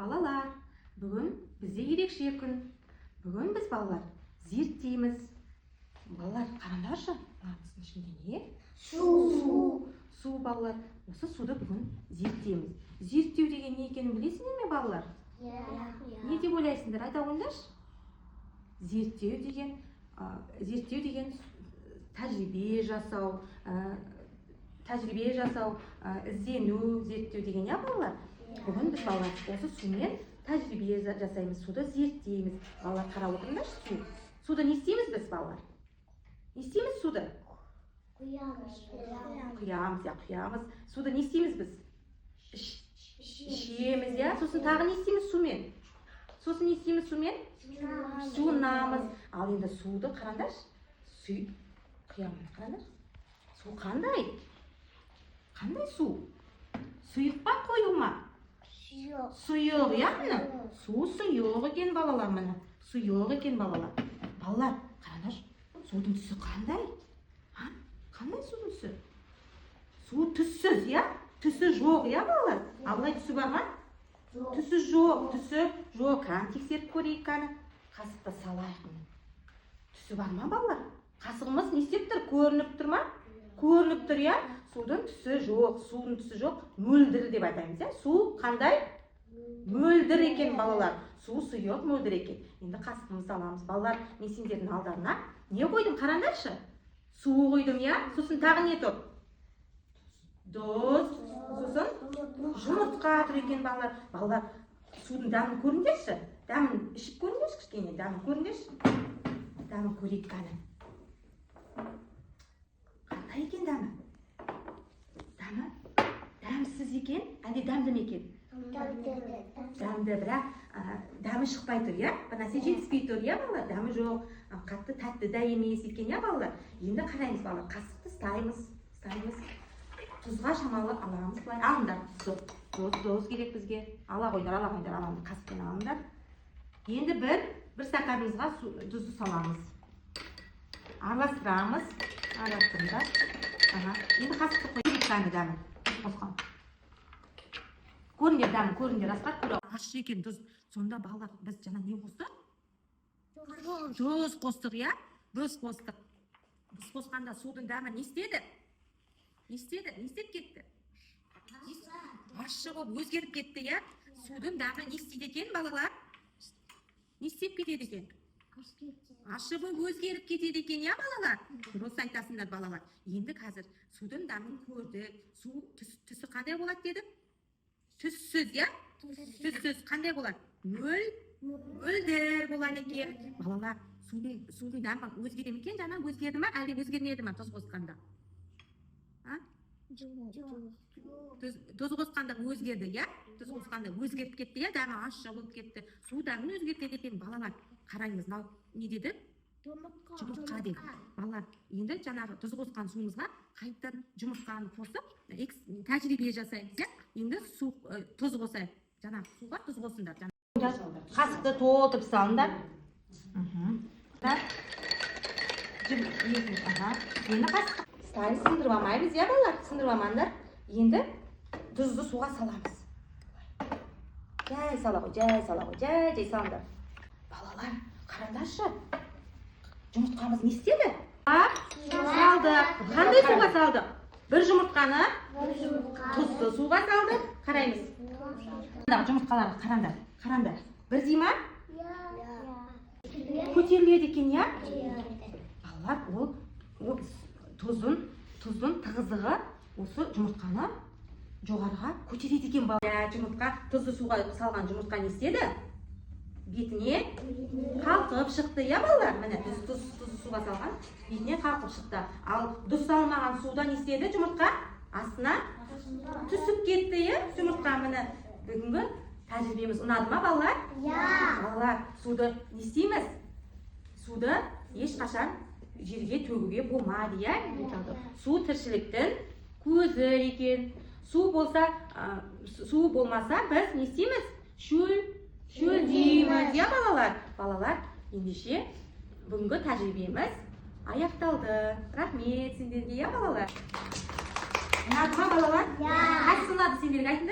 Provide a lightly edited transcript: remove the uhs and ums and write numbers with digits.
Балалар, бүгін бізде ерекше күн. Бүгін біз балалар зерттейміз. Балалар, қараңдаршы, мынаның ішінде не? Су балалар. Осы суды бүгін зерттейміз. Зерттеу деген не екенін білесіңдер ме балалар? Не деп ойлайсыңдар? Айта қойыңдаршы. Зерттеу деген тәжірибе жасау, іздену, зерттеу деген я балалар. Бүгін біз балалар осы сумен тәжірибе жасаймыз, суды зерттейміз. Балалар қарап отырыңдаршы, суды не істейміз біз балалар? Не істейміз суды? Құямыз. Суды не істейміз біз? Ішеміз, я? Сосын тағы не істейміз сумен? Сосын не істейміз сумен? Жуынамыз. Ал енді суды қараңдаршы. Құямыз, қараңдаршы. Су қандай? Қандай су? Сұйық па, қою ма? Сұйық, яғни? Су сұйық екен балалар, міне. Сұйық екен балалар. Балалар, қараңдаршы. Судың түсі қандай? Қандай судың түсі? Су түссіз, я? Түсі жоқ, я балалар? Абылай түсі бар ма? Түсі жоқ, түсі жоқ. Тексеріп көрейік қаны. Қасықты салайық. Түсі бар ма балалар? Қасығымыз не істеп тұр? Көрініп тұр ма? Көрініп тұр, я? Судың түсі жоқ, судың түсі жоқ. Мөлдір деп айтаймыз, я? Су қандай? Мөлдір екен балалар. Су сұйық, мөлдір екен. Енді қасығымызды аламыз. Балалар, мен сендердің алдарына не қойдым? Қараңдаршы. Су қойдым, я? Сосын тағы не тұр? Тұз. Сосын жұмыртқа тұр екен балалар. Балалар, судың дәмін көріңдерші. Дәмін ішіп көріңдерші кішкене. Дәмін көріңдерші. Дәмін көрейік қаны. Қандай екен дәмі? Дәмсіз екен, әлде дәмді ме екен? Дәмді, бірақ дәмі шықпай тұр, я? Бір нәрсе жетіспей тұр, я балалар? Дәмі жоқ, қатты тәтті дә емес екен, я балалар? Енді қараймыз балалар, қасықты ұстаймыз. Тұзға шамалы аламыз былай. Алыңдар, тұз керек бізге. Ала қойдар, аламыз, қасықпен алыңдар. Енді бір стаканымызға тұзды саламыз. Араластырамыз. Енді қасықты қойып қаны дәмін. Қосқан. Көріңдер дәмін, көріңдер, асқар көрі. Ащы екен тұз. Сонда балалар, біз жаңа не қостық? Тұз қостық, я? Тұз қостық. Біз қосқанда судың дәмі не істеді? Не істеп кетті? Ащы болып өзгеріп кетті, я? Судың дәмі не істейді екен, балалар? Не істеп кетеді екен? Ащы болып өзгеріп кетеді екен, я балалар? Дұрыс айтасыңдар балалар. Енді қазір судың дәмін көрдік. Су түсі қандай болады дедім? Түссіз, я? Түссіз қандай болады? Мөлдір болады екен. Балалар, судың дәмі өзгереді ме екен? Жаңа өзгерді ме? Әлде өзгермеді ме тұз қосқанда? Тұз қосқанда өзгерді, я? Тұз қосқанда өзгеріп кетті, я? Дәмі ащы болып кетті. Су дәмін өзгертеді екен, балалар. Қараңыз, не деді? Жұмыртқа деді. Балалар, енді жаңағы тұз қосқан суымызға қайтадан жұмыртқаны қосып, тәжірибе жасаймыз, я? Енді тұз қосайық. Жаңағы суға тұз қосыңдар. Қасықты толтырып салыңдар. Енді қасықты сындырып алмаймыз, я балалар? Сындырып алмаңдар. Енді тұзды суға саламыз. Жай сала ғой, жай салыңдар. Балалар, қараңдаршы. Жұмыртқамыз не істеді? Салдық. Қандай суға салдық? Бір жұмыртқаны тұзды суға салдық. Қараймыз. Жұмыртқаларды қараңдар. Бірдей ма? Көтеріледі екен, я? Балалар, ол тұздың тығыздығы осы жұмыртқаны жоғарыға көтереді екен балалар. Жұмыртқа, тұзды суға салған жұмыртқа не істеді? Бетіне қалқып шықты, я балалар? Міне, тұзды суға салған бетіне қалқып шықты. Ал тұз салмаған суда не істеді жұмыртқа? Астына түсіп кетті, я? Жұмыртқа, міне, бүгінгі тәжірибеміз ұнады ма балалар? Балалар, суды не істейміз? Суды ешқашан жерге төгуге болмайды, я? Су тіршіліктің көзі екен. Су болмаса, біз не істейміз? Шөлдейміз, я балалар? Балалар, ендеше бүгінгі тәжірибеміз аяқталды. Рахмет сендерге, я балалар? Ұнады ма балалар? Қайсысы ұнады сендерге айтыңдар?